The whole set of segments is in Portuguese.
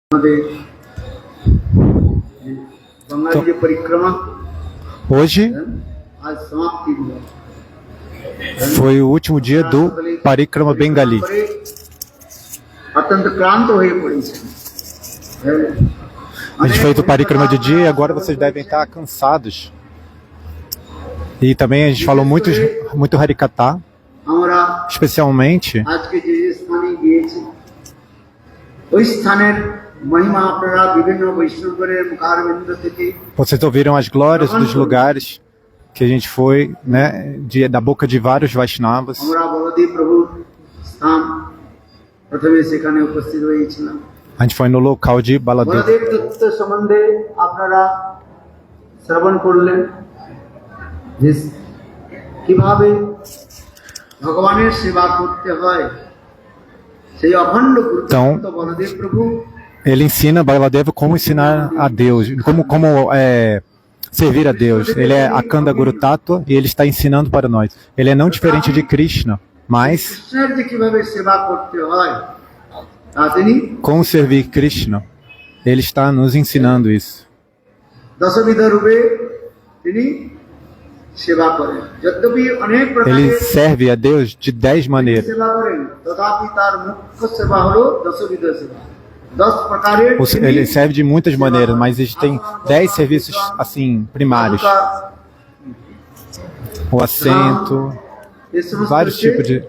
Então, hoje foi o último dia do Parikrama Bengali. A gente fez o Parikrama de dia e agora vocês devem estar cansados. E também a gente falou muito Harikatha, especialmente vocês ouviram as glórias dos lugares que a gente foi, né, da boca de vários Vaishnavas. A gente foi no local de Baladev. Então, ele ensina Baladeva como ensinar a Deus, como servir a Deus. Ele é Akanda Guru Tattva e ele está ensinando para nós. Ele é não diferente de Krishna, mas como servir Krishna, ele está nos ensinando isso. Ele serve a Deus de 10 maneiras. Ele serve de muitas maneiras, mas existem 10 serviços assim primários. O assento, vários tipos de,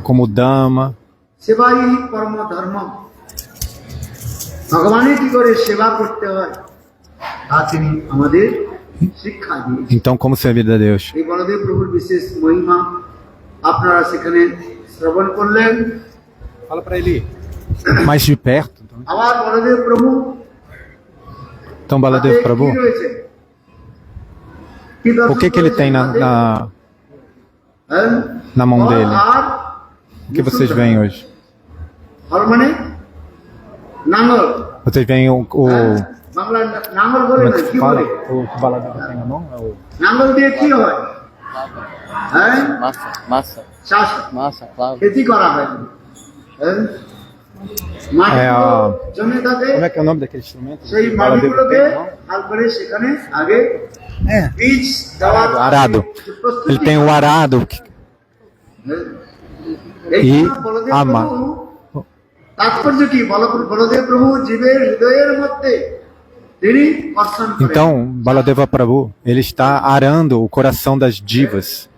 como Dhamma. Então, como servir a Deus? Fala para ele mais de perto. Então, Baladev Prabhu, o que ele tem na mão dele? O que vocês veem hoje? Vocês veem o como é que se fala? O que Baladev tem na mão? Massa, claro. Como é que é o nome daquele instrumento? Arado. Ele tem o arado e a massa. Então, Baladeva Prabhu, ele está arando o coração das divas.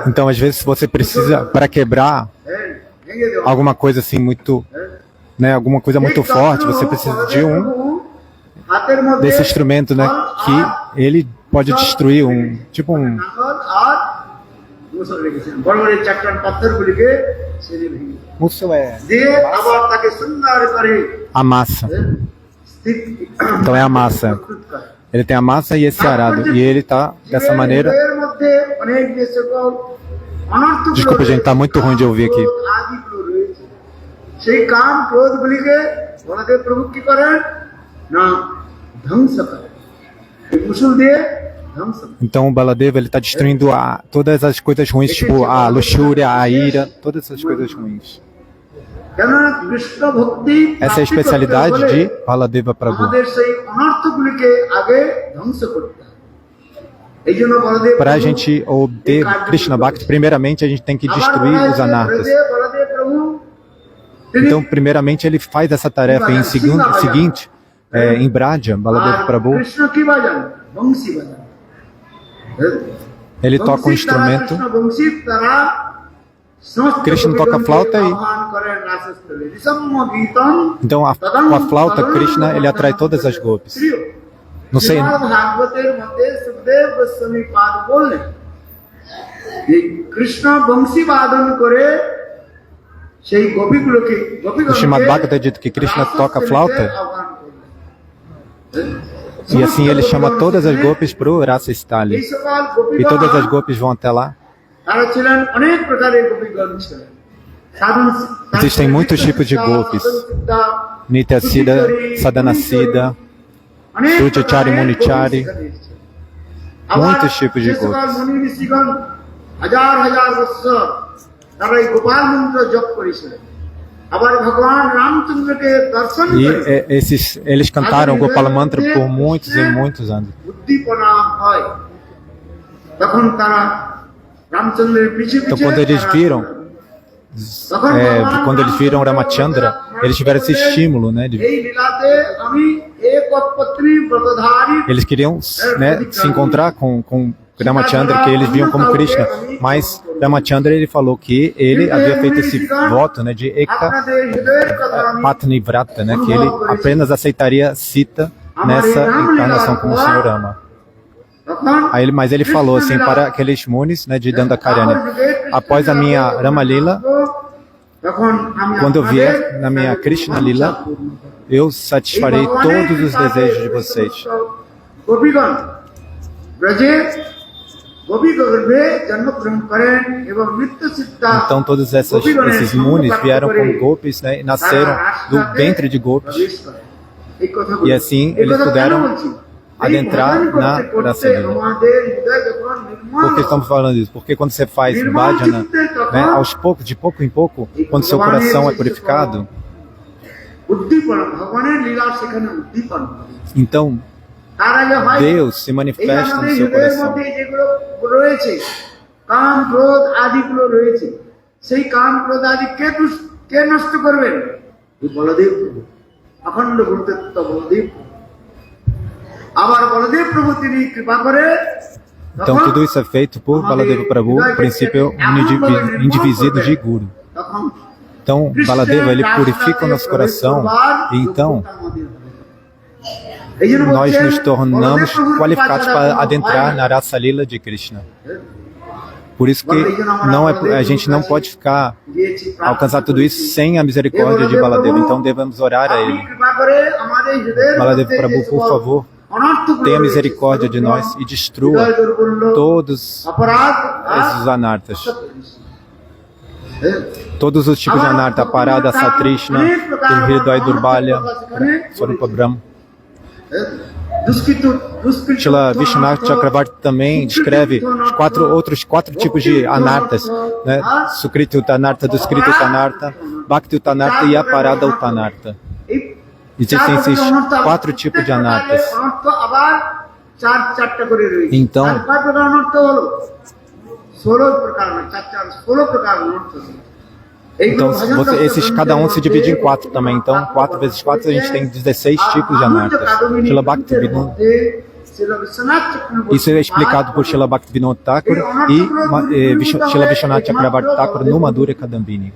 Então, às vezes, você precisa, para quebrar alguma coisa assim muito, né, alguma coisa muito forte, você precisa de desse instrumento, né, que ele pode destruir tipo Musso é a massa. Então é a massa. Ele tem a massa e esse arado. E ele está dessa maneira. Desculpa, gente, está muito ruim de ouvir aqui. Então o Baladeva ele está destruindo todas as coisas ruins, tipo a luxúria, a ira, todas essas coisas ruins. Essa é a especialidade de Baladeva Prabhu. Para a gente obter Krishna Bhakti, primeiramente a gente tem que destruir os anartas. Então, primeiramente ele faz essa tarefa. E em seguinte, em Braja, Baladeva Prabhu, ele toca um instrumento. Krishna toca a flauta e então com a flauta Krishna ele atrai todas as gopis. Não sei. No Srimad Bhagavatam é dito que Krishna toca a flauta E assim ele chama todas as gopis para o Rasa Stali. E todas as gopis vão até lá. Existem muitos tipos de gopis. Nitya Siddha, Sadhana Siddha, Sujachari Munichari. Muitos tipos de gopis. E eles cantaram o Gopala Mantra por muitos e muitos anos. Então quando eles viram Ramachandra, eles tiveram esse estímulo, né? Eles queriam, né, se encontrar com Ramachandra, que eles viam como Krishna, mas Ramachandra ele falou que ele havia feito esse voto, né, de Eka Patni Vrata, né, que ele apenas aceitaria Sita nessa encarnação como o Senhor Rama. Mas ele falou assim para aqueles munis, né, de Dandakaryanya: após a minha Rama Lila, quando eu vier na minha Krishna Lila, eu satisfarei todos os desejos de vocês. Então todos esses munis vieram como gopis, né, e nasceram do ventre de gopis, e assim eles puderam adentrar na Rasa Lila. Por que estamos falando isso? Porque quando você faz bhajana, né, aos poucos, de pouco em pouco, quando seu coração é purificado, então Deus se manifesta no seu coração. Então tudo isso é feito por Baladeva Prabhu, o princípio indivisível de Guru. Então Baladeva ele purifica o nosso coração, e então nós nos tornamos qualificados para adentrar na Rasa Lila de Krishna. Por isso que a gente não pode alcançar tudo isso sem a misericórdia de Baladeva. Então devemos orar a ele. Baladeva Prabhu, por favor, tenha misericórdia de nós e destrua todos esses anartas. Todos os tipos de anarta, Parada, Satrishna, Hridaya Durbalya, Swarupa Brahma. Srila Vishwanath Chakravarti também descreve os outros quatro tipos de anartas, né? Sukriti Utanarta, Duskriti Utanarta, Bhakti Utanarta e Aparada Utanarta. Existem esses 4 tipos de anartas. Então, cada um se divide em 4 também. Então, 4 vezes 4, a gente tem 16 tipos de anartas. Srila Bhaktivinoda. Isso é explicado por Srila Bhaktivinoda Thakur e Srila Vishwanath Chakravarti Thakur no Madhurya Kadambini.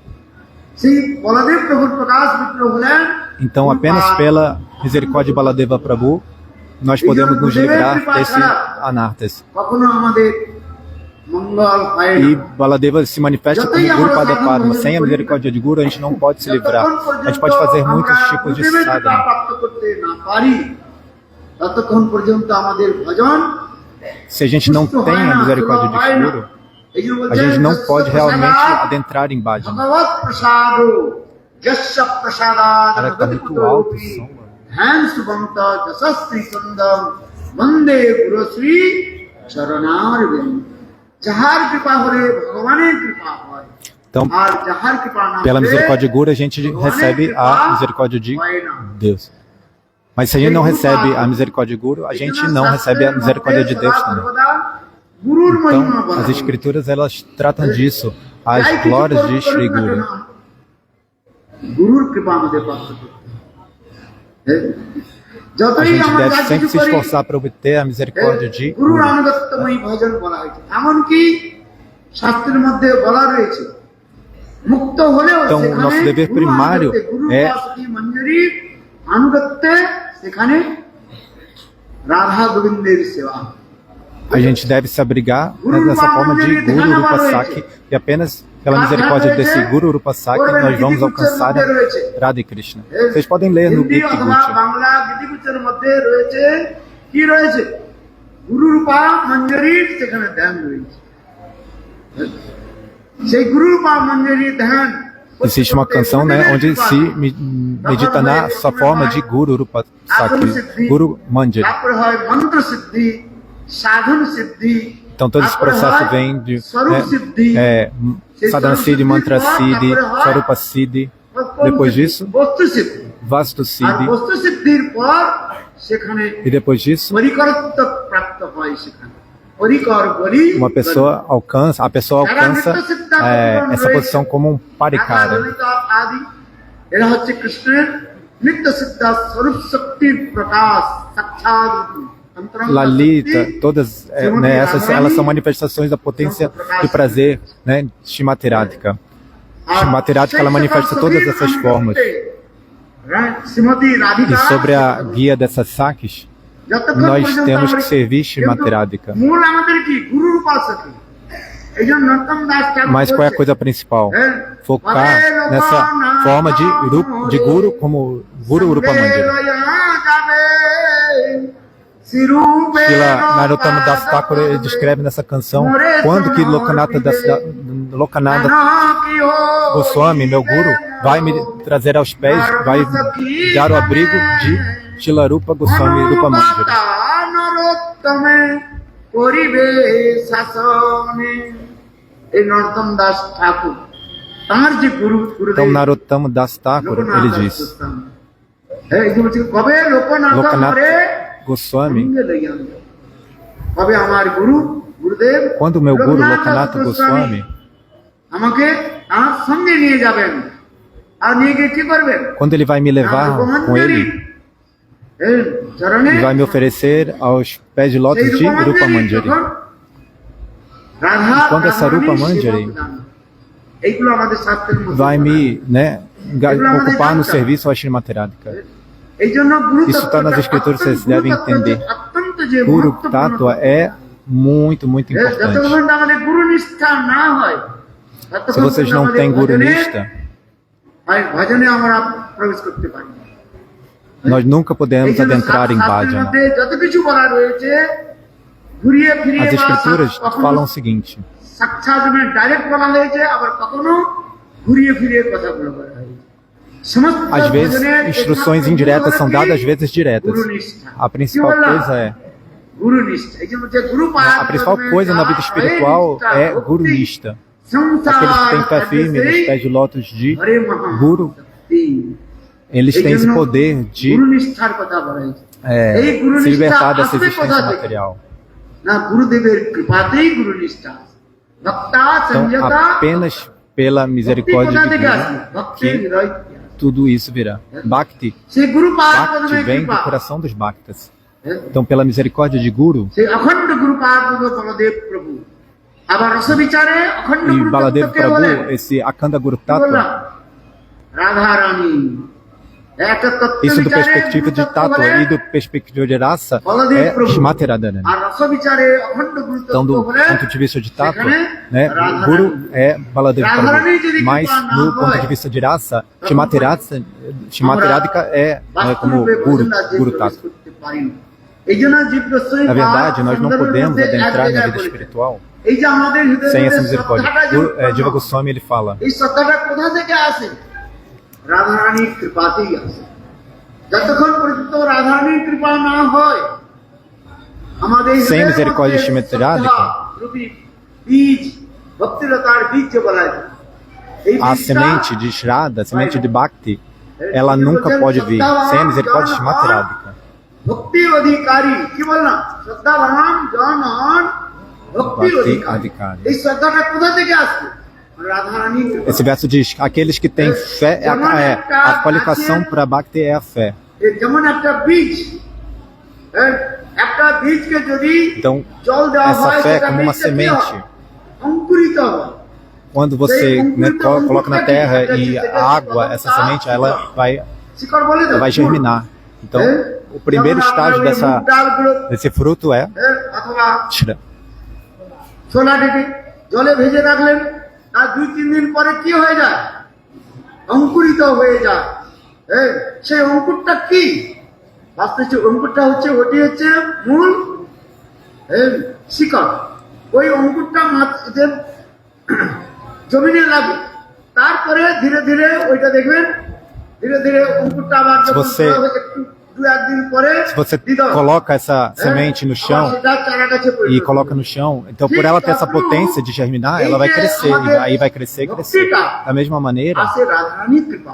Então, apenas pela misericórdia de Baladeva Prabhu, nós podemos nos livrar desses anartas. E Baladeva se manifesta como Guru Padaparma. Sem a misericórdia de Guru, a gente não pode se livrar. A gente pode fazer muitos tipos de sadhana. Se a gente não tem a misericórdia de Guru, a gente não pode realmente adentrar em bhajana. Ela está muito alto o som. Então, pela misericórdia de Guru, a gente recebe a misericórdia de Deus. Mas se a gente não recebe a misericórdia de Guru, a gente não recebe a misericórdia de Deus também. Então, as escrituras, elas tratam disso, as glórias de Shri Guru. A gente deve sempre se esforçar para obter a misericórdia de Guru. Então, o nosso dever primário é a gente deve se abrigar nessa forma de Guru Rupa Sakhi, e apenas pela misericórdia desse Guru Rupa Sakhi nós vamos alcançar Radha Krishna. Vocês podem ler no Gita Gucha. কি রয়েছে? গুরু রূপা মঞ্জরির সেখানে ধ্যান রয়েছে। সেই গুরু রূপা মঞ্জরির ধ্যান Existe uma canção, né, onde se medita na sua forma de Guru Rupa Sakti, Guru Manjari. তারপরে হয় মন্ত্র সিদ্ধি, সাধন সিদ্ধি। Então todo esse processo vem de Sadhana Siddhi, Mantra Siddhi, Swarupa Siddhi. Depois disso, বস্তু সিদ্ধি। Vastu আর Siddhi. বস্তু সিদ্ধির পর সেখানে E depois disso, পরিকরত্ব প্রাপ্ত হয়। সেখানে পরিকর বলি a pessoa alcança essa posição como um parikara. আদি এরা হচ্ছে কৃষ্ণের নিত্য সিদ্ধা স্বরূপ শক্তির প্রকাশ সাক্ষাৎ। Lalita, todas né, elas são manifestações da potência do prazer, né, Shimateradika. Shimateradika, ela manifesta todas essas formas. E sobre a guia dessas sakis, nós temos que servir Shimateradika. Mas qual é a coisa principal? Focar nessa forma de Guru como Guru Rupa Manjari. Srila Narottama Das Thakur descreve nessa canção quando que Lokanatha Goswami, meu Guru, vai me trazer aos pés, vai dar o abrigo de Srila Rupa Goswami Rupa Manjari. Então Narottama Das Thakur, ele diz, Lokanatha Goswami, quando meu Guru Lokanatha Goswami, quando ele vai me levar com ele, ele vai me oferecer aos pés de lótus de Rupa Manjari. Quando essa Rupa Manjari vai me, né, ocupar no serviço ao Shimateradika. Isso está nas escrituras, vocês devem entender. Guru Tattva é muito, muito importante. Se vocês não têm Guru Nishta, nós nunca podemos adentrar em Bhajana. As escrituras falam o seguinte: às vezes, instruções indiretas são dadas, às vezes diretas. A principal coisa na vida espiritual é Guru Nishta. Aqueles que têm fé firme nos pés de lótus de Guru, eles têm esse poder de se libertar dessa existência material. Então, apenas pela misericórdia divina que tudo isso virá. Bhakti vem do coração dos Bhaktas. Então, pela misericórdia de Guru, e Baladev Prabhu, esse Akhanda Guru Tattva, isso do perspectiva de Tattva e do perspectiva de raça é Shmateradana. Então, do ponto de vista de Tattva, né, Guru é Baladev Prabhu, mas no ponto de vista de raça, Shmateradika é como Guru Tattva. Na verdade, nós não podemos adentrar na vida espiritual sem essa misericórdia. Jiva Goswami, ele fala: রাধারানীর কৃপাতেই আছে। যতক্ষণ পর্যন্ত রাধারানীর কৃপা না হয়, আমাদের sem misericórdia Shimateradika, বীজ ভক্তিলতার বীজ বলা যায়, a semente de Shraddha, a semente de Bhakti, ela nunca pode vir sem a misericórdia de Shimateradika. ভক্তির অধিকারী, কি বললাম? শ্রদ্ধাবান জনগণ ভক্তির অধিকারী। এই শ্রদ্ধাটা কোথা থেকে আসবে? Esse verso diz: aqueles que têm fé, a qualificação para Bhakti é a fé. Então, essa fé é como uma semente. Quando você, né, coloca na terra e a água, essa semente, ela vai germinar. Então, o primeiro estágio desse fruto é Shra. আর 2-3 দিন পরে কি হয়ে যায়? অঙ্কুরিত হয়ে যায়। সেই অঙ্কুরটা কি? বাস্তবে অঙ্কুরটা হচ্ছে ওটি হচ্ছে মূল শিকড়। ওই অঙ্কুরটা যে জমিনে লাগে, তারপরে ধীরে ধীরে ওইটা দেখবেন, ধীরে ধীরে অঙ্কুরটা আবার যখন বড় হবে, একটু 2-1 দিন পরে Se você coloca essa semente no chão সেটা চারা গাছে e পরিণত coloca no chão, então por ela ter essa potência de germinar, ela vai crescer, e aí vai crescer e crescer. Da mesma maneira, আসে রাধারানীর কৃপা।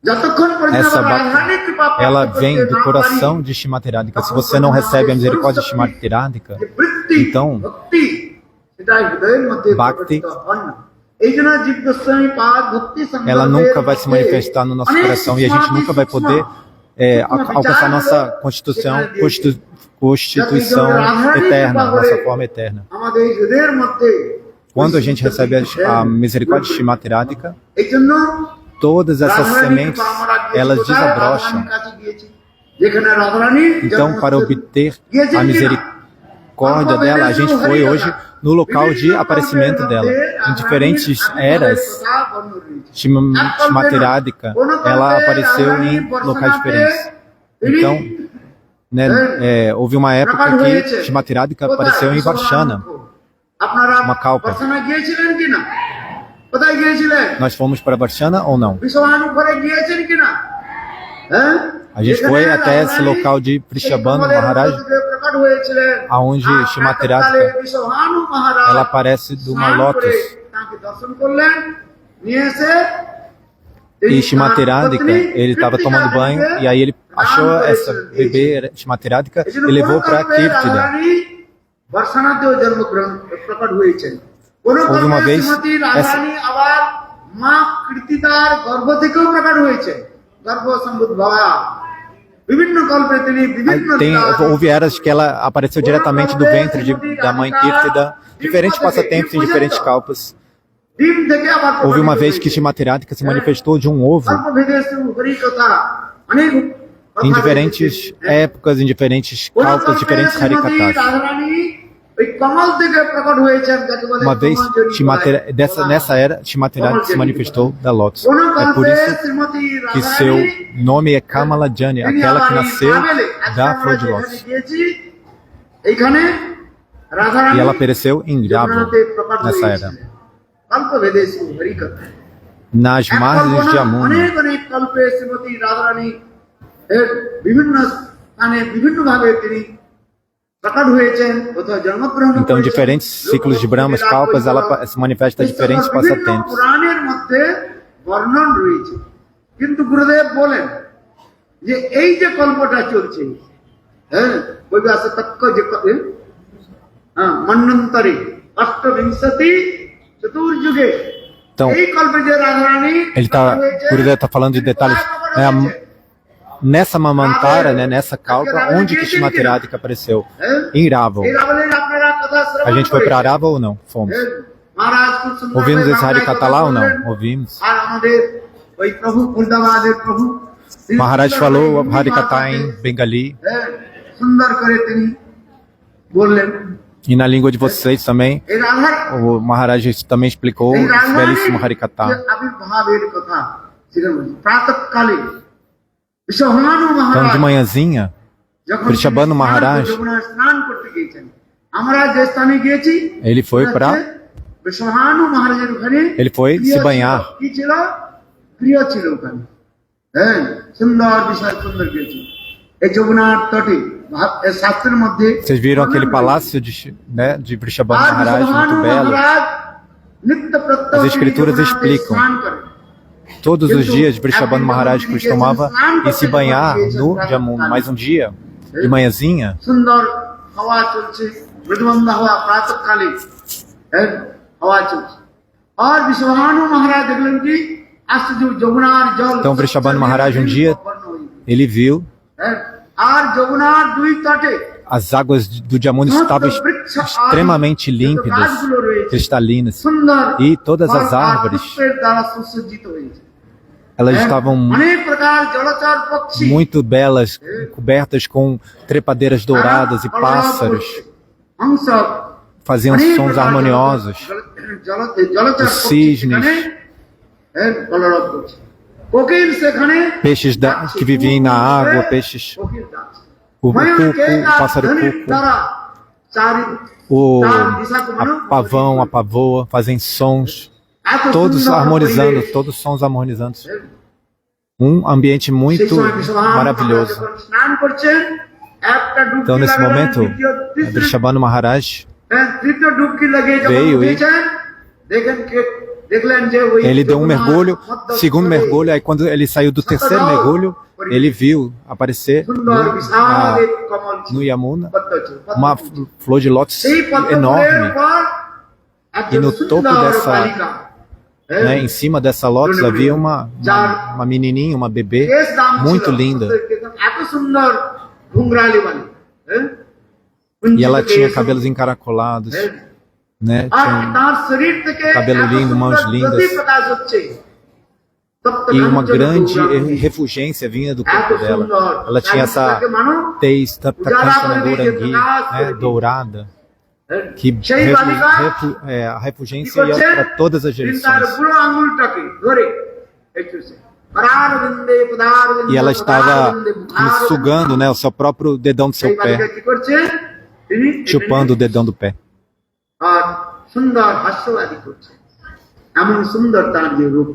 যতক্ষণ পর্যন্ত essa রাধারানীর কৃপা bhakti, ela প্রাপ্ত vem করতে do না coração পারি, de Shimateradika. Se você não recebe a misericórdia de Shimateradika, যে বৃত্তি, então ভক্তি, সেটা হৃদয়ের মধ্যে Bhakti, প্রকটিত হন না। এই জন্য জীব গোস্বামী পাদ ভক্তি ela সন্দর্ভের nunca vai se মধ্যে manifestar no nosso অনেক coração e a gente nunca vai poder alcançar nossa constituição eterna, nossa forma eterna. আমাদের হৃদয়ের মধ্যে Quando a gente recebe a misericórdia de Shimateradika, এই জন্য todas essas sementes, elas desabrocham. Então, para obter a misericórdia dela, a gente foi hoje no local de aparecimento dela. Em diferentes eras, Shimateradika, ela apareceu em locais diferentes. Então, né, houve uma época que Shimateradika apareceu em Varshana, uma kalpa. Nós fomos para Varshana ou não? A gente foi até esse local de Prishabhanu Maharaj, aonde Shimateradika, ela aparece de uma lótus. E Shimateradika, ele estava tomando banho e aí ele achou essa bebê Shimateradika e levou para Kirtida. Houve uma vez essa... Houve eras que ela apareceu diretamente do ventre da mãe Kirtida, diferentes passatempos em diferentes kalpas. Houve uma vez que Shimateradika se manifestou de um ovo em diferentes épocas, em diferentes kalpas, diferentes harikatas. Uma vez, nessa era, Shimateradika se manifestou da Lótus. É por isso que seu nome é Kamala Jani, aquela que nasceu da flor de Lótus. E ela apareceu em Gravo, nessa era. Nas margens de Yamuna. Então, em diferentes ciclos de Brahmas, Kalpas, ela se manifesta em diferentes passatempos. কিন্তু গুরুদেব বলেন যে এই যে কল্পটা চলছে, বলবে আছে তক্ক যে মন্বন্তরে অষ্টবিংশতি চতুর্যুগে, এই কল্পে যে Radharani, Gurudev está falando de detalhes. Nessa Mamantara, né, nessa kalpa, onde que Shimateradika apareceu? Em Raval. A gente foi para Raval ou não? Fomos. Ouvimos esse Harikata lá ou não? Ouvimos. Maharaj falou Harikata em Bengali. E na língua de vocês também, o Maharaj também explicou esse belíssimo Harikata. Então, de manhãzinha, Prishabhanu Maharaj, ele foi se banhar. Vocês viram aquele palácio de Prishabhanu Maharaj, muito belo. As escrituras explicam. Todos os dias, Prishabhanu Maharaj costumava ir se banhar no Jamuna, mas um dia, de manhãzinha, então Prishabhanu Maharaj um dia, ele viu as águas do Jamuna estavam extremamente límpidas, cristalinas, e todas as árvores, elas estavam muito belas, cobertas com trepadeiras douradas e pássaros. Faziam sons harmoniosos. Os cisnes কোকিল সেখানে peixes que viviam na água, peixes, কোকিল ডাকছে। o ময়ূর cuco, কে o pássaro ধ্বনির cuco, দ্বারা চারি a pavão, a pavoa, fazem sons, এত todos সুন্দর harmonizando, পরিবেশ। todos sons harmonizantes. Ambiente সেই muito সময় বিশ্বভানু maravilhoso. যখন স্নান করছেন, একটা ডুবকি Então, nesse লাগালেন, momento, তৃতীয় Vrishabhanu Maharaj তৃতীয় ডুবকি লাগিয়ে যখন veio e উঠেছেন, দেখলেন যে ওই ele deu um যমুনা mergulho, মধ্যস্থলে segundo mergulho, aí quando ele saiu do terceiro mergulho, ele viu aparecer সুন্দর বিশাল এক কমল ছিল, no Yamuna পদ্ম ছিল, uma flor de lótus সেই পদ্ম ফুলের enorme. উপর একজন E no topo সুন্দর dessa, বালিকা, né, em cima dessa lótus havia uma menininha, uma bebê কেশ দাম ছিল, muito linda. এত সুন্দর ঘুংরালি বালি, E ela tinha cabelos encaracolados, né? আর Tinha তার শরীর থেকে cabelo এত lindo, সুন্দর mãos lindas. জ্যোতি প্রকাশ হচ্ছে, E uma grande refulgência vinha do corpo dela. Ela tinha essa tez, né, dourada, que a refulgência ia para todas as direções. E ela estava sugando, né, o seu próprio dedão do seu pé, chupando o dedão do pé. আর সুন্দর হাস্যবাদী করছে, এমন সুন্দর তার যে রূপ।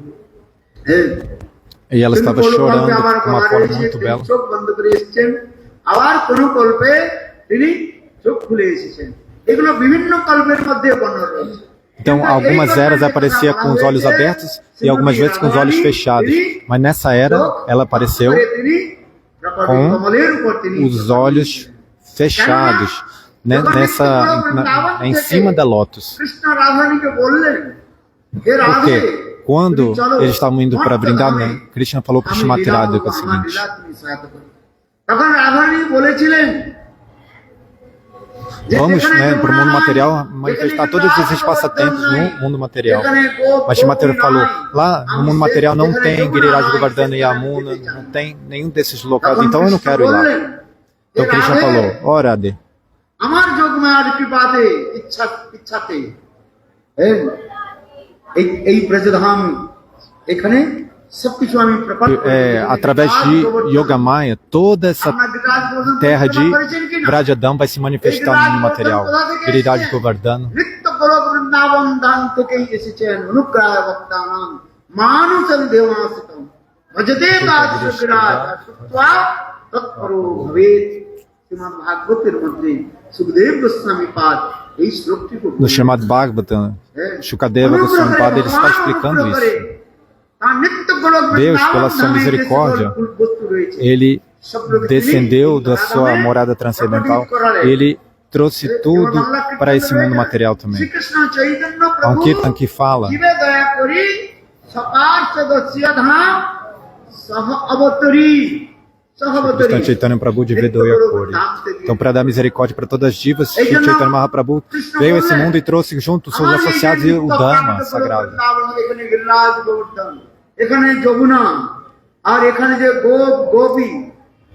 E ela estava chorando de uma forma muito bela. চোখ বন্ধ করে এসেছেন, আবার কোন কল্পে তিনি চোখ খুলে এসেছেন। এগুলো বিভিন্ন কল্পের মধ্যে বর্ণনা রয়েছে। Então, algumas eras aparecia com os olhos abertos e algumas vezes com os olhos fechados. Mas nessa era, ela apareceu com os olhos fechados, né, em cima da lótus. Krishna রাধানীকে বললেন, হে Porque Radhe, quando eles estavam indo para Vrindavan, Krishna falou para Shrimati Radhika o seguinte: তখন রাধানী বলেছিলেন, vamos, né, para o mundo material manifestar todos esses passatempos no mundo material. Mas Shrimati Radhika falou: lá no mundo material não tem Giriraj Govardhana e Yamuna, não tem nenhum desses locais, então eu não quero ir lá. Então Krishna falou: ó Radhe, আমার যোগমায়ার কৃপাতে ইচ্ছাতে এই ব্রজধাম এখানে সবকিছু আমি প্রকট através de Yoga Maya, toda essa terra de Vrajadam vai se manifestar no mundo material. Giriraj Govardhana. নিত্য গোলক বৃন্দাবন ধাম থেকেই এসেছেন অনুগ্রহ ভক্তানাম মানুষম দেবাসিতম ভজতে বাদশগ্রাজ সুত্বা তৎপরো ভবেৎ। শ্রীমদ্ ভাগবতের মধ্যে সুখদেব গোস্বামী পাদ এই শ্লোকটি No Srimad Bhagavatam, Shukadeva Goswami Pada, ele está explicando isso. Deus, pela sua misericórdia, ele descendeu da sua morada transcendental, ele trouxe tudo para esse mundo material também. Há um Kirtan que fala: Krishna Chaitanya Prabhu de Vedoya Kori. Então, para dar misericórdia para todas as divas, Shri Chaitanya Mahaprabhu veio a esse mundo e trouxe junto os seus associados e o Dharma sagrado. এখানে যমুনা আর এখানে যে গোপী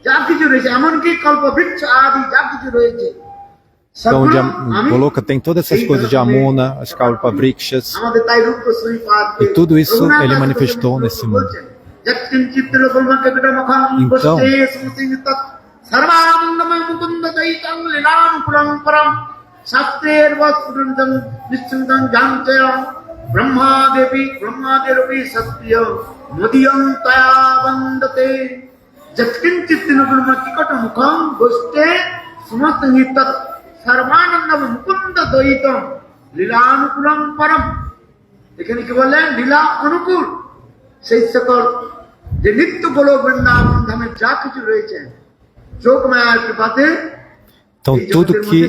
যা কিছু রয়েছে, এমনকি কল্পবৃক্ষ আদি যা কিছু রয়েছে, Então, Goloka tem todas essas coisas de Amuna, as Kalpavrikshas, e tudo isso ele manifestou nesse mundo. Então, ব্রহ্মাদেবী সত্য মদিয়ন্তয়া বন্দতে যৎকিঞ্চিৎ নিকট মুখম গোষ্ঠে সমস্ত সর্বানন্দম মুকুন্দ দ্বৈতম লীলানুকূলম পরম। এখানে কি বললেন? লীলা অনুকূল সেই সকল যে নিত্য গোলক বৃন্দাবন ধামে যা কিছু রয়েছে যোগমায়ার কৃপাতে। Então, tudo que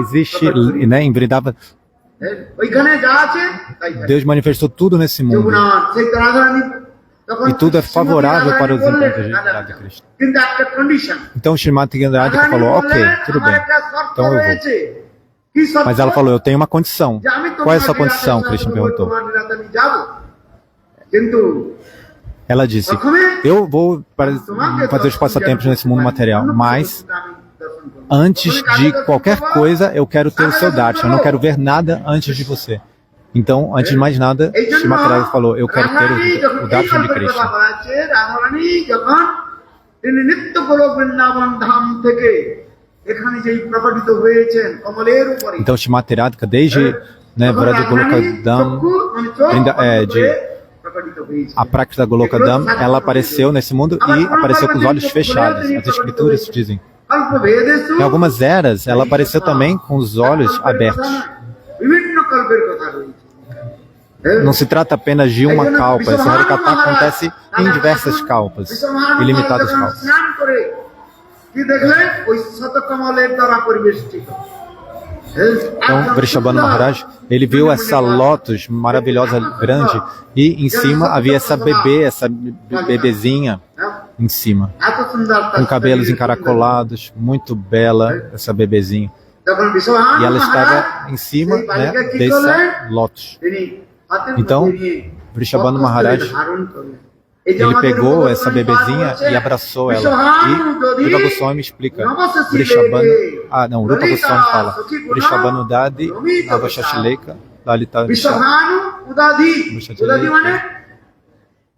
existe, né, em Vrindavan, Deus manifestou tudo nesse mundo. E tudo é favorável para os encontros de Radha Krishna. Então, Shrimati Radhika falou: ok, tudo bem, então eu vou. Mas ela falou: eu tenho uma condição. Qual é a sua condição? Krishna perguntou. Ela disse: eu vou fazer os passatempos nesse mundo material, mas antes de qualquer coisa eu quero ter o seu darshan, eu não quero ver nada antes de você. Então, antes de mais nada, এই জন্য Shrimati Radhika falou, eu quero ter Radharani যখন o এই darshan de গল্পের কথা Krishna. বলা হচ্ছে, রাধারানী যখন তিনি নিত্য গোলক বৃন্দাবন ধাম থেকে এখানে যেই প্রকটিত হয়েছেন কমলের উপরে, Então, Shrimati Radhika, desde né, Vraj Golokadam, de a prática da Golokadam, ela apareceu nesse mundo e apareceu com os olhos fechados. As escrituras dizem. Em algumas eras, ela apareceu também com os olhos abertos. বিভিন্ন কল্পের কথা রয়েছে। Não se trata apenas de uma kalpa. Esse Harikatha acontece em diversas kalpas, ilimitadas kalpas. স্নান করে কি দেখলেন? ওই শতকমলের দ্বারা পরিবেষ্টিত। Então, Vrishabhanu Maharaj, ele viu essa lótus maravilhosa, grande, e em cima havia essa bebezinha em cima, এত সুন্দর com cabelos encaracolados, muito bela essa bebezinha. তখন Vishwabhanu E ela estava em cima, সেই বালিকা né, কি করলেন? dessa lótus. তিনি হাতের Então, মধ্যে নিয়ে Vrishabhanu বক্ষস্থলে Maharaj, ধারণ করলেন। এই যে ele আমাদের pegou উপর essa পাঠ bebezinha হচ্ছে, e abraçou ela. বিশ্বভানু E যদি Rupa Goswami explica. নবসসি Vrishabhanu, লেগে não, Rupa Goswami fala. সখী গুণ Vrishabhanu Dadi, Ramit Avashashileka, Lalita. Vishwabhanu উদাধি, উদাধি মানে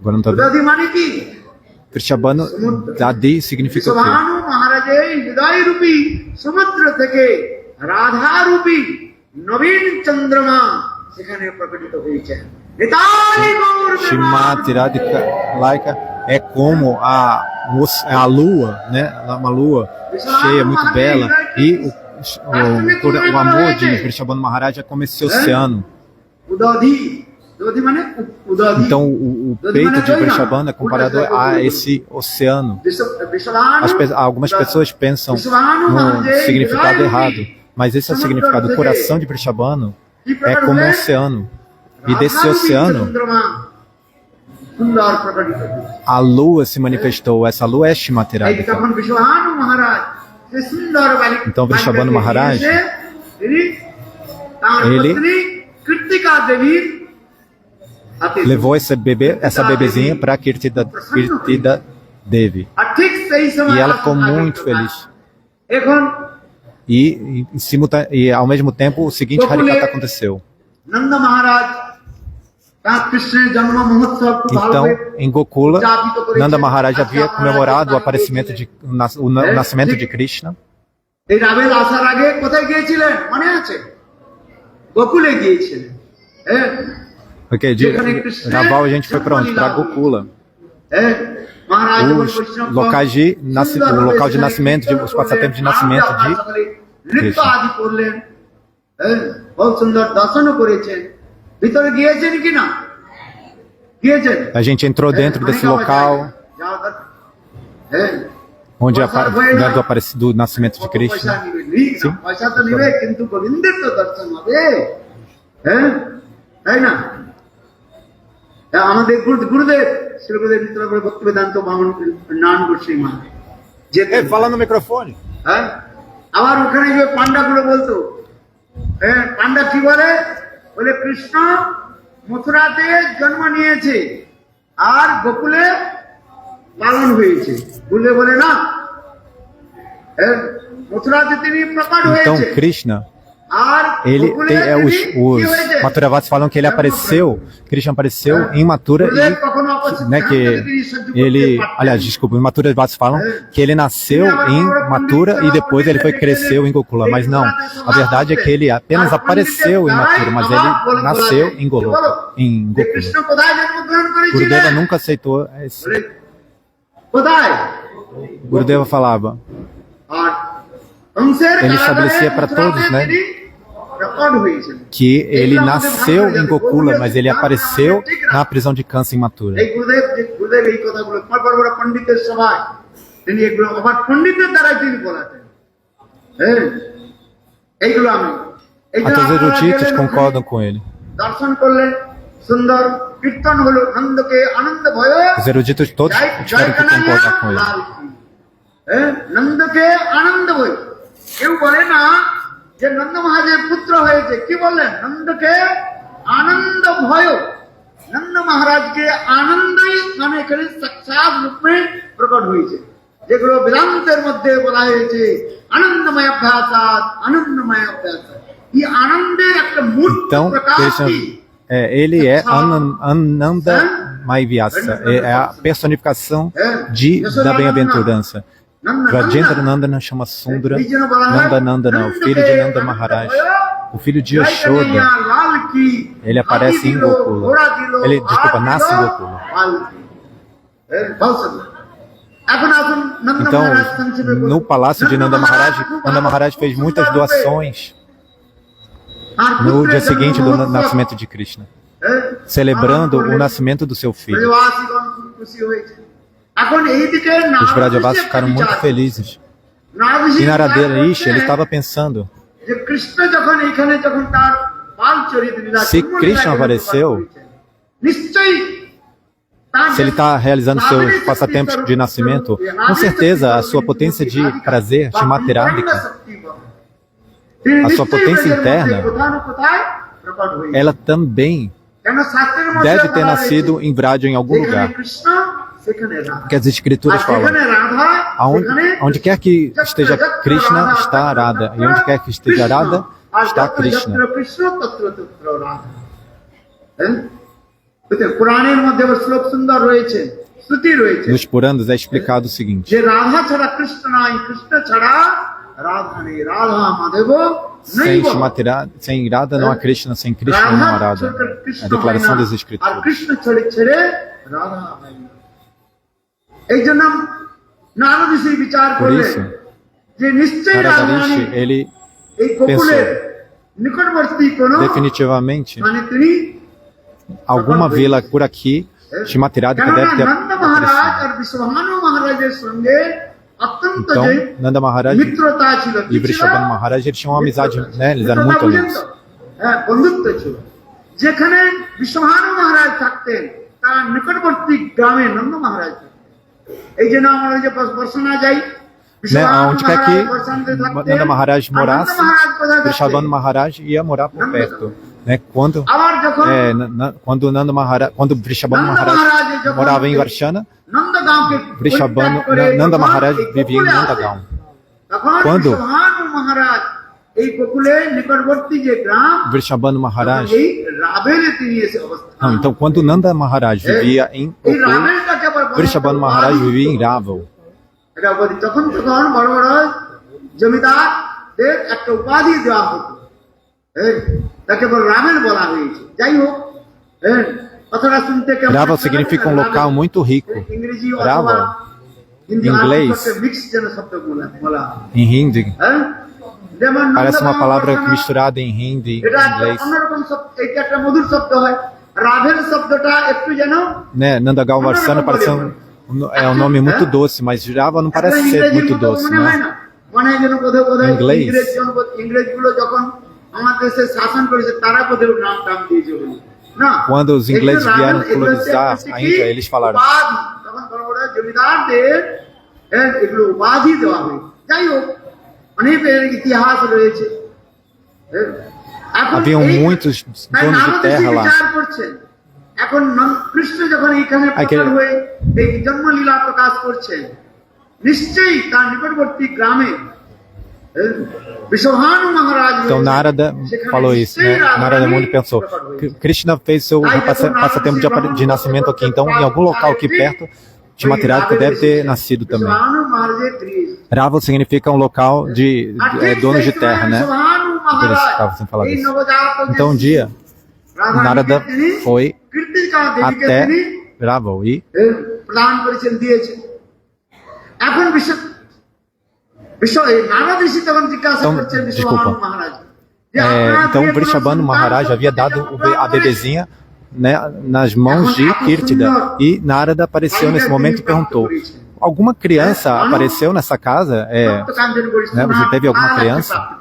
Agora não tá vendo. উদাধি মানে কি? Vrishabhanu Dadi significa o quê? Vishwabhanu মহারাজের হৃদয় রূপী সমুদ্র থেকে রাধা রূপী নবীন চন্দ্রমা সেখানে প্রকটিত হয়েছে। নিতাই Gour Shrimati Radhika Laika é como a lua, né? Uma lua cheia, muito bela. E o amor de Vrishabhanu Maharaj é como esse oceano. উদাধি, উদাধি মানে উদাধি। Então, o peito de Vrishabhanu é comparado a esse oceano. Vishwabhanu Algumas pessoas pensam no significado errado, mas esse é o significado. O coração de Vrishabhanu é como um oceano. E desse oceano, সুন্দর প্রকটিত হয়েছে। a lua se manifestou. Essa lua é Shrimati এই Radhika. তখন বিশ্বভানু মহারাজ যে সুন্দর বালিকা, Então, Vrishabhanu Maharaj, তিনি তার ele পত্নী কৃত্তিকা দেবীর হাতে levou essa bebezinha para Kirtida Devi. আর ঠিক সেই সময় E ela ficou muito feliz. এখন E ao mesmo tempo, o seguinte Harikatha aconteceu. Nanda মহারাজ তার কৃষ্ণের জন্ম মহোৎসব খুব ভালো Então, em Gokula, উদযাপিত করেছেন। Nanda Maharaj havia আচ্ছা, comemorado o আপনারা aparecimento o nascimento de Krishna. এই রাবেল আসার আগে কোথায় গিয়েছিলেন মনে আছে? গোকুলে গিয়েছিলেন। হ্যাঁ Porque de Raval a gente foi para onde? Para Gokula. হ্যাঁ মহারাজ O local de nascimento, os passatempos de nascimento de নৃত্য আদি করলেন। হ্যাঁ বহুত সুন্দর দর্শনও করেছেন। ভিতরে গিয়েছেন কি না? গিয়েছেন। A gente entrou dentro desse local হ্যাঁ onde do nascimento de Krishna. Sim. পয়সা তো নিবে কিন্তু গোবিন্দের তো দর্শন হবে। হ্যাঁ তাই না? আমাদের গুরুদেব শ্রী গুরুদেব মিত্র ভক্তি বেদান্ত বামন নান গোস্বামী মহারাজ যেতেন। Fala no microfone. হ্যাঁ আবার ওখানে যে পান্ডাগুলো বলতো, হ্যাঁ পান্ডা কি বলে? বলে কৃষ্ণ মথুরাতে জন্ম নিয়েছে আর গোকুলে লালন হয়েছে। গুরুদেব বলে না, মথুরাতে তিনি প্রকট Então, হয়েছে Krishna, আর ele গোকুলে tem, তিনি কি os হয়েছে? Mathuravats falam que ele apareceu, Krishna apareceu em Mathura গুরুদেব e, কখনো অপস্থিত né, que থাকলে তিনি সহ্য করতে ele, পারতেন। aliás, desculpa, os Mathuravats falam que ele nasceu em Mathura e depois ele foi cresceu em Gokula, mas não. A verdade é que ele apenas apareceu em Mathura, mas ele nasceu em Gokula. যে কৃষ্ণ কোথায় জন্মগ্রহণ করেছিলেন? Gurudeva nunca aceitou esse. বলে, কোথায়? Gurudeva falava, আর কংসের Ele কারাগারে estabelecia para মথুরাতে todos, né? তিনি প্রকট হয়েছিলেন। que ele nasceu em Gokula, mas ele apareceu na prisão de Kansa em Mathura. এই গুরুদেব এই কথাগুলো বড় বড় পণ্ডিতের সভায় তিনি এগুলো আবার পণ্ডিতের দ্বারাই তিনি বলাতেন। হ্যাঁ এইগুলো আমি Até os eruditos concordam com ele. দর্শন করলেন, সুন্দর কীর্তন হলো, নন্দকে আনন্দ ভয় Os eruditos todos tiveram que concordar com ele. নন্দকে আনন্দ ভয়। কেউ বলে না যে নন্দ মহারাজের পুত্র হয়েছে, কি বললেন? নন্দকে আনন্দ ভয়। নন্দ মহারাজকে আনন্দই মানে এখানে সাক্ষাৎ রূপে প্রকট হয়েছে, যেগুলো বেদান্তের মধ্যে বলা হয়েছে আনন্দময় অভ্যাসাৎ আনন্দময় অভ্যাস। এই আনন্দের একটা মূর্ত Então, প্রকাশ Krishna ele é Ananda Maivyasa, é a personificação da bem-aventurança. Rajendra Nandana chama Sundara, Nanda Nandana, o filho de Nanda Maharaj, o filho de Yashoda. Ele aparece em Gokula. Nasce em Gokula. Então, no palácio de Nanda Maharaj fez muitas doações no dia seguinte do nascimento de Krishna, celebrando o nascimento do seu filho. Os Brajavasis ficaram muito felizes. E Narada Rishi, ele estava pensando, se Krishna apareceu, se ele está realizando seus passatempos de nascimento, com certeza a sua potência de prazer, Shimatradhika, a sua potência interna, ela também deve ter nascido em Vraja em algum lugar. Porque as escrituras falam, onde quer que esteja Krishna, está Radha, e onde quer que esteja Radha, está Krishna. Nos Puranas é explicado o seguinte: sem Radha não há Krishna, sem Krishna não há Radha. A declaração das escrituras. Por isso, Narada Rishi, ele pensou, definitivamente, alguma vila por aqui, Shrimati Radhika deve ter aparecido. Então, Nanda Maharaj e Vrishabhanu Maharaj, eles tinham uma amizade, né? Eles eram muito amigos. Onde quer que Nanda Maharaj morasse, Vrishabhanu Maharaj ia morar por perto. Né? Quando Vrishabhanu Maharaj morava em Varshana, Nanda Maharaj vivia em Nandagaon. Quando Vrishabhanu Maharaj, então quando Nanda Maharaj vivia em Gokul, Vrishabhanu Maharaj vivia em Raval. Raval significa um local muito rico. Raval, em inglês, em hindi, parece uma palavra misturada em hindi, em inglês. Né? Nandagaon Varsana parece um nome muito doce, mas Raval não parece ser muito doce, né? Em inglês, quando os ingleses vieram colonizar a Índia, eles falaram: haviam muitos donos de terra lá. Então Narada falou isso, né? Narada Muni pensou, Krishna fez seu passatempo de nascimento aqui, então em algum local aqui perto, Shrimati Radhika deve ter nascido também. Raval significa um local de donos de terra, né? Por isso estava sem falar disso. Então um dia, Narada foi até Raval e então Vrishabhanu Maharaj havia dado a bebezinha, né, nas mãos de Kirtida, e Narada apareceu nesse momento e perguntou: alguma criança apareceu nessa casa? Né, você teve alguma criança?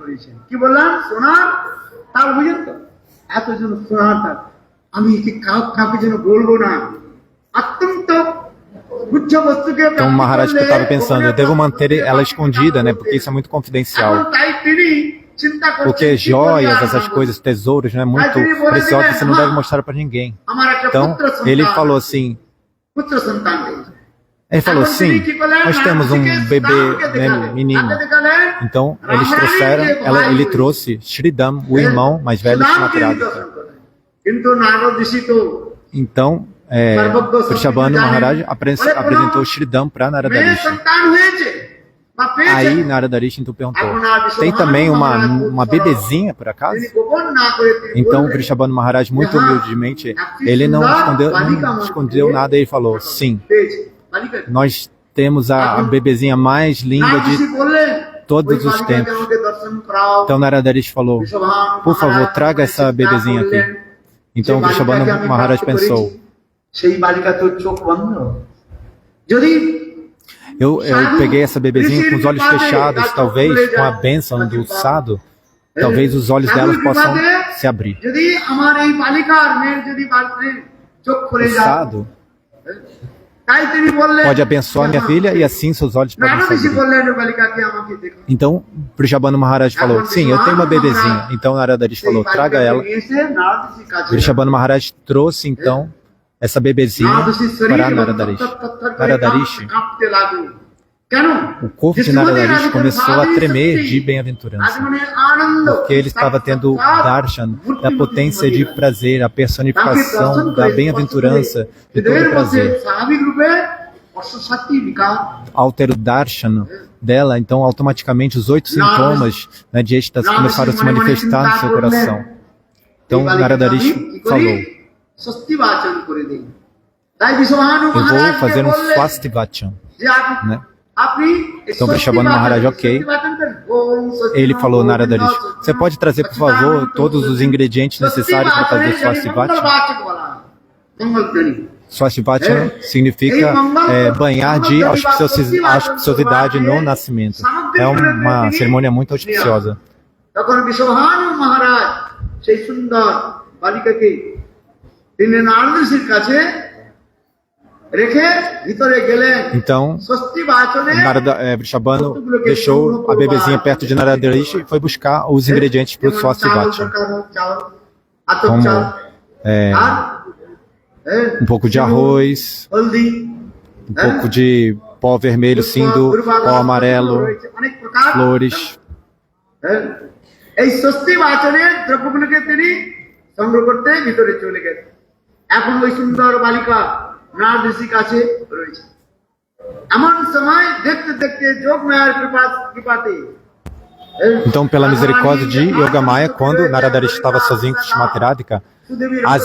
Então o Maharaj estava pensando, eu devo manter ela escondida, né? Porque isso é muito confidencial. Porque joias, essas coisas, tesouros, né? Muito preciosos, você não deve mostrar para ninguém. Então ele falou assim, nós temos um bebê, né, menino. Então eles trouxeram, ele trouxe Shridham, o irmão mais velho de Shrimati Radhika. কিন্তু নারদ ঋষি তো Então, Vrishabhanu Maharaj apresentou Shridam para Narada মেয়ে Rishi. সন্তান হয়েছে বা পেয়েছে, Aí Narada Rishi então perguntou: tem também uma bebezinha por acaso? তিনি গোপন না করে তিনি Então বললেন, Vrishabhanu Maharaj, muito humildemente, ele não escondeu nada e falou: sim, পেয়েছে বালিকা। nós temos a bebezinha mais linda Narad ঋষি de বললেন, todos ওই os বালিকাকে tempos. আমাকে দর্শন করাও। Então Narada Rishi falou: Vrishabhanu por favor, মহারাজ traga essa চিন্তা bebezinha aqui. করলেন, Então যে Vrishabhanu বালিকাকে আমি Maharaj প্রাপ্ত করেছি, pensou: সেই বালিকা তোর চোখ বন্ধ। যদি eu peguei essa bebezinha com os olhos fechados, talvez com a bênção do sado, talvez os olhos dela possam se abrir. যদি আমার এই বালিকার মেয়ের যদি বালিকার চোখ O খুলে যায়, sado তাই তিনি বললেন, pode abençoar minha filha e assim seus olhos podem Narad se ঋষি abrir. বললেন, ওই বালিকাকে আমাকে দেখো। Então Vrishabhanu Maharaj falou: sim, eu tenho uma bebezinha. Então Narada Rishi সেই falou: traga বালিকাকে ela. নিয়ে এসে নারদ ঋষির কাছে Vrishabhanu Maharaj trouxe então essa bebezinha Narad ঋষির শরীর para এবং Narada Rishi. থরথর করে Narada Rishi, কাঁপতে লাগলো। কেন? o corpo de Narada Rishi começou a tremer de bem-aventurança, আগমনের আনন্দ, porque ele estava tendo o darshan da potência de prazer, a personificação da bem-aventurança de todo prazer. স্বাভাবিক রূপে অশ্বশক্তি বিকাশ। Ao ter o darshan dela, então automaticamente os 8 sintomas, né, de êxtase começaram a se manifestar no seu coração. Então Narada Rishi falou: স্বস্তি বাচন করে দিন। তাই Vishwabhanu eu vou মহারাজ fazer um বললেন swastivachan, যে né? আপনি Então Vrishabhanu Maharaj, ok. Ele falou: Narada Rishi, você pode trazer, por favor, todos os ingredientes necessários para fazer swastivachan? Swastivachan significa banhar de auspiciosidade no nascimento. É uma cerimônia muito auspiciosa. তখন বিশ্বভানু মহারাজ সেই সুন্দর বালিকাকে তিনি নারদ ঋষির কাছে রেখে ভিতরে গেলেন। Então স্বস্তি বাচনে Vrishabhanu deixou a bebezinha perto de Narada Rishi e foi buscar os ingredientes para o swastivachan, como um pouco de arroz, haldi, um pouco de pó vermelho, Sindoor, pó amarelo, অনেক প্রকার flores. এই স্বস্তি বাচনের দ্রব্যগুলোকে তিনি সংগ্রহ করতে ভিতরে চলে গেলেন। এখন ওই সুন্দর বালিকা নারদ ঋষির কাছে রয়েছে। এমন সময় দেখতে দেখতে যোগমায়ার কৃপাতে Então, pela misericórdia de Yogamaya, quando Narada Rishi estava sozinho com Shrimati Radhika, as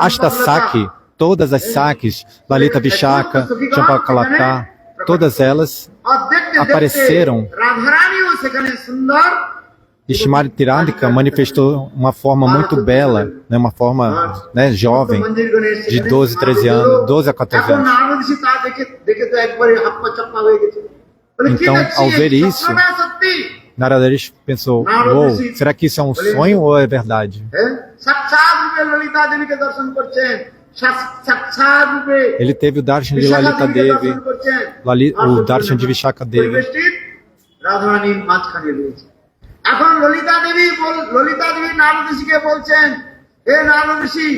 Ashtasaki, todas as Sakis, Lalita Vishaka, Champakalata, todas elas apareceram. রাধারানীও সেখানে সুন্দর E Shrimati Radhika manifestou uma forma muito bela, né, uma forma, né, jovem, de 12, 13 anos, 12 a 14 এখন anos. নারদ ঋষি তা দেখে তো একবারে হাপ্পা চাপ্পা হয়ে গেছে। বলে, কি Então, দেখছি? ao ver এই isso, স্বপ্নটা সত্যি? Narada Rishi pensou: uou, será que isso é um sonho ou é verdade? সাক্ষাৎ রূপে ললিতা দেবীকে দর্শন করছেন, সাক্ষাৎ রূপে Ele teve o darshan de Bishakha Lalita দেবীকে Devi, দর্শন করছেন, o darshan de Vishaka Devi. পরিবেষ্টিত রাধারানীর মাঝখানে রয়েছে। এখন ললিতা দেবী নারদ ঋষিকে বলছেন, হে নারদ ঋষি,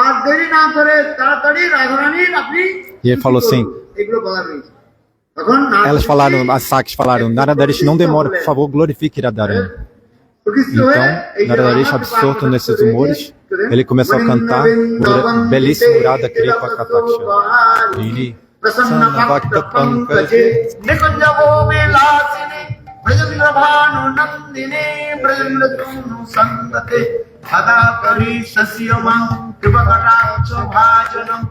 আর দেরি না করে তাড়াতাড়ি রাধারানীর আপনি E ele falou assim, এগুলো বলা রয়েছে। তখন নারদ elas ঋষি falaram, as Sakis falaram: Narada Rishi, não demore, por favor, glorifique Radharani. প্রকৃষ্ট হয়ে Então, এই যে Narada Rishi, রাধা absorto কৃপা nesses কটাক্ষ humores, করে, ele começou a cantar o belíssimo Radha Kripa Kataksha. Ele, প্রসন্ন ভক্ত পঙ্কজে নিকুঞ্জ ভূমি লাসিনী ব্রজেন্দ্র ভানু নন্দিনী ব্রজেন্দ্র তনু সঙ্গতে সদা করি সস্যমাং কৃপা কটাক্ষ ভাজনম।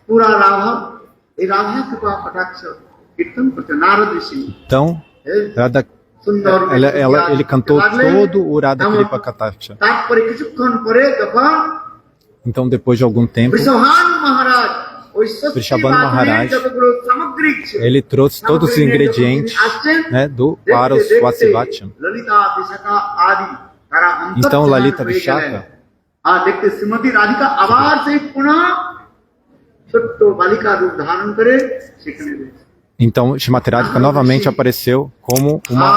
পুরা রাধা, এই রাধা কৃপা কটাক্ষ কীর্তন করতে নারদ ঋষি então, Radha, সুন্দর ele cantou todo o Radha Kripa Kataksha. তারপরে কিছুক্ষণ পরে তখন Então, depois de algum tempo, Vrishabhanu মহারাজ ওই স্বস্তি Vrishabhanu বাচনের Maharaj, যতগুলো সামগ্রী ছিল, ele trouxe todos os ingredientes, né, para o Swastivachan. Lalita বিশাখা আদি তারা Então, অন্তর্ধান Lalita হয়ে Vishaka, গেলেন। আর দেখতে শ্রীমতী রাধিকা আবার সেই পুনঃ ছোট্ট বালিকা রূপ ধারণ করে সেখানে রয়েছে। então Shrimati Radhika novamente apareceu como uma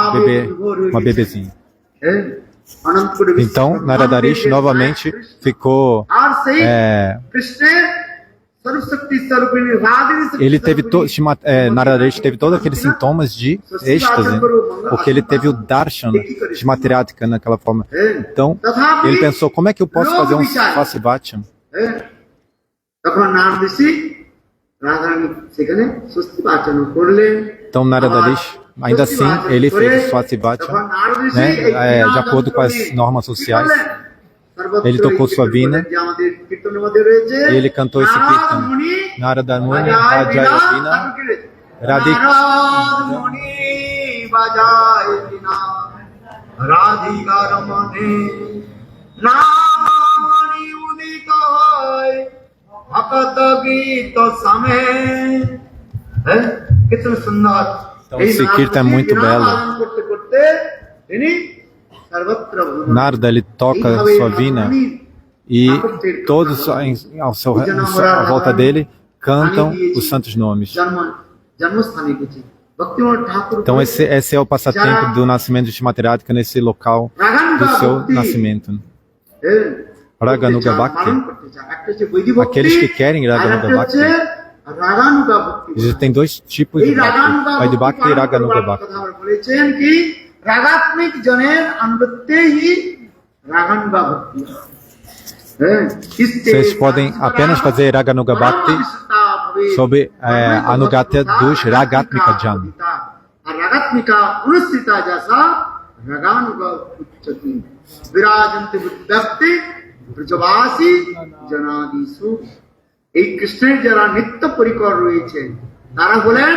bebezinha. হ্যাঁ, অনন্ত কোটি Então, বিশ্ব Narada Rishi ব্রহ্মাণ্ডের novamente কৃষ্ণ। ficou আর সেই é, কৃষ্ণের Sarvashakti Swarupini Radhini Shakti ele teve Swarupini Narada Rishi teve todos aqueles sintomas de êxtase, porque ele teve o darshan de Materática naquela forma. Então, ele pensou, como é que eu posso fazer um Swastivacham? তখন নারদ ঋষি রাধারানী সেখানে স্বস্তি বাচন করলেন। Então, Narada Rishi, ainda assim, ele fez o Swastivacham, né, de acordo com as normas sociais. Ele tocou sua vina e ele cantou esse kirtan. Narada Muni Bajaya Vina Radhik Radhika Ramane Namani Udikoy Bhakata Gita Same. Kitna sundar. Então esse kirtan é muito belo. Narada, ele toca sua vina e todos à volta dele cantam os santos nomes. Então esse é o passatempo do nascimento de Srimati Radhika nesse local do seu nascimento. Raganuga Bhakti, aqueles que querem Raganuga Bhakti, existem dois tipos de Bhakti, Vaidhi Bhakti e Raganuga Bhakti. रागात्मिक जनेर अनुगत्य ही रागानुगा भक्ति। Vocês podem apenas fazer Raganuga Bhakti sob a Anugatya dos Ragatmika Jan. Ragatmika Unusthita Jasa Raganuga Uchati Virajanti Bhakti Brajavasi Janadisu। এই কৃষ্ণের যারা নিত্য পরিকর রয়েছে তারা হলেন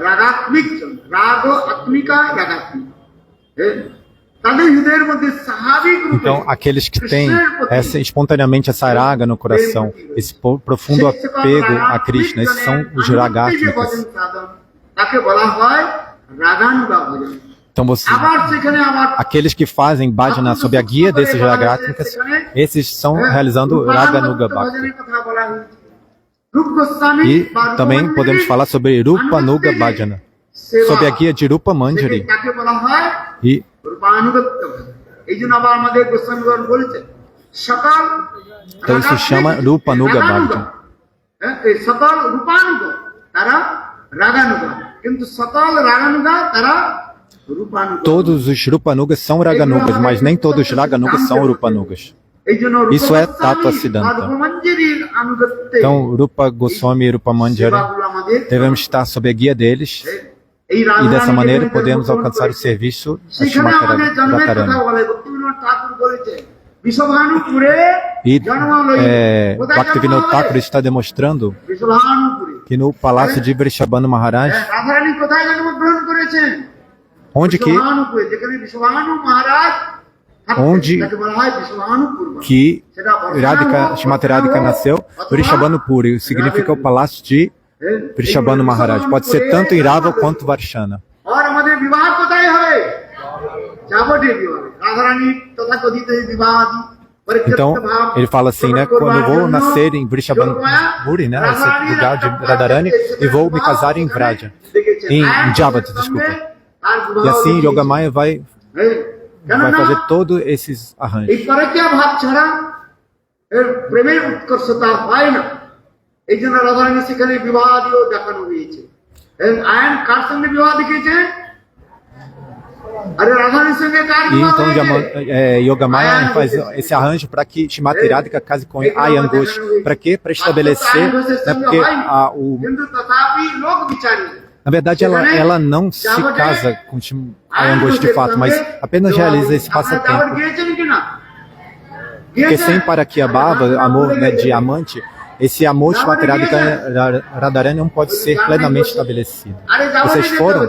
রাগাত্মিক জন, রাগ আত্মিকা রাগাত্মিক। Então, aqueles que têm espontaneamente essa raga no coração, esse profundo apego a Krishna, esses são os ragatmikas. Então, aqueles que fazem bhajana sob a guia desses ragatmikas, esses estão realizando Raganuga Bhakti. E também podemos falar sobre Rupanuga Bhajana, sob a guia de Rupa Manjari. E então isso se chama Rupanuga Bhajana. Todos os Rupanugas são Raganugas, mas nem todos os Raganugas são Rupanugas. Isso é Tattva Siddhanta. Então, Rupa Goswami e Rupa Manjari, devemos estar sob a guia deles. E dessa maneira podemos alcançar o serviço a Srimati Radharani. E Bhaktivinoda Thakur está demonstrando que no palácio de Vrishabhanu Maharaj, onde que Srimati Radhika nasceu, Vrishabhanu Puri, significa o palácio de Vrishabhanu Maharaj. Pode ser tanto em Rava quanto Varshana. Então, ele fala assim, né? Quando eu vou nascer em Vrishabhanu Puri, né? Esse lugar de Radharani, e vou me casar em Vraja. Em Javat, desculpa. E assim, Yogamaya vai fazer todos esses arranjos. এই জন্য রাধারানী সেখানে বিবাহও দেখানো হয়েছে। আয়ন কার সঙ্গে বিবাহ দেখিয়েছে? আরে রাধারানীর সঙ্গে কার বিবাহ? Então Yogamaya faz esse arranjo para que Srimati Radhika case com Ayan Ghosh. Para quê? Para estabelecer, né, porque na verdade ela não se casa com Ayan Ghosh de fato, mas apenas realiza esse passatempo. Porque sem Parakyabhava, amor, né, de amante, esse amor Srimati Radharani não pode ser plenamente estabelecido. Vocês foram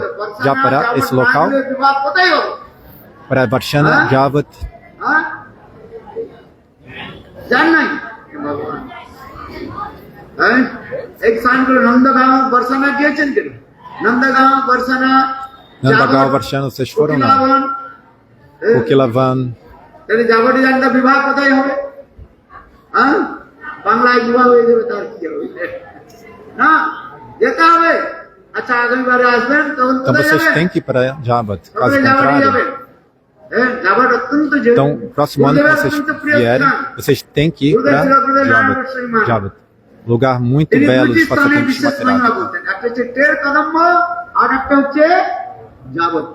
já para esse local? Para Varshana, Javat? Nandagaon, Varshana, vocês foram não? Kokilavan? বাংলায় বিবাহ হয়ে যাবে তার কি হবে না যেতে হবে আচ্ছা আগামীবারে আসবেন তখন কোথায় যাবেন? Então vocês têm que ir para Javat, caso contrário. Javat অত্যন্ত জরুরি। Então próximo ano que vocês vierem, vocês têm que ir para Javat. lugar muito তিনি belo দুটি dos স্থানের passatempos de বিশেষ মহিমা Matheradha. বলতেন, একটা হচ্ছে টের কদম্ব আর একটা হচ্ছে যাবত।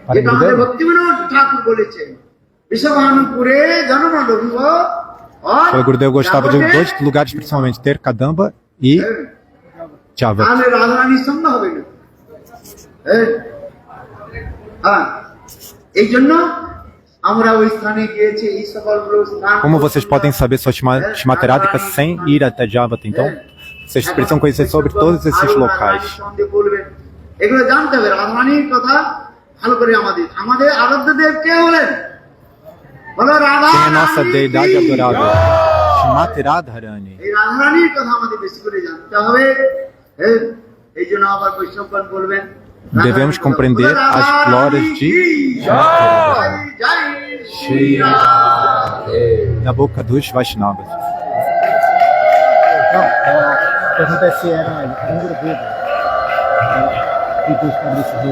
Para যেটা আমাদের Gurudev, ভক্তিবিনোদ ঠাকুর বলেছেন, বিশ্বভানুপুরে জন্ম লভিব Shri Gurudev gostava de dois lugares principalmente, Ter Kadamba e Javat. তাহলে রাধারানীর সঙ্গ হবে না। হ্যাঁ, এই জন্য আমরা ওই স্থানে গিয়েছি, এই সকলগুলো স্থান। Como vocês podem saber sua Shmateradika sem ir até Javat, então vocês precisam conhecer sobre todos esses locais. বলবেন, এগুলো জানতে হবে। রাধারানীর কথা ভালো করে আমাদের আমাদের আরাধ্য দেব কে হলেন? বলো রাধা। Quem é nossa deidade adorável? Shrimati Radharani. এই রাধারানীর কথা আমাদের বেশি করে জানতে হবে। এই জন্য আবার বৈষ্ণবগণ বলবেন, Devemos compreender as glórias de Shri na boca dos Vaishnavas. Não, o que acontece era um grupo e dos cabeças de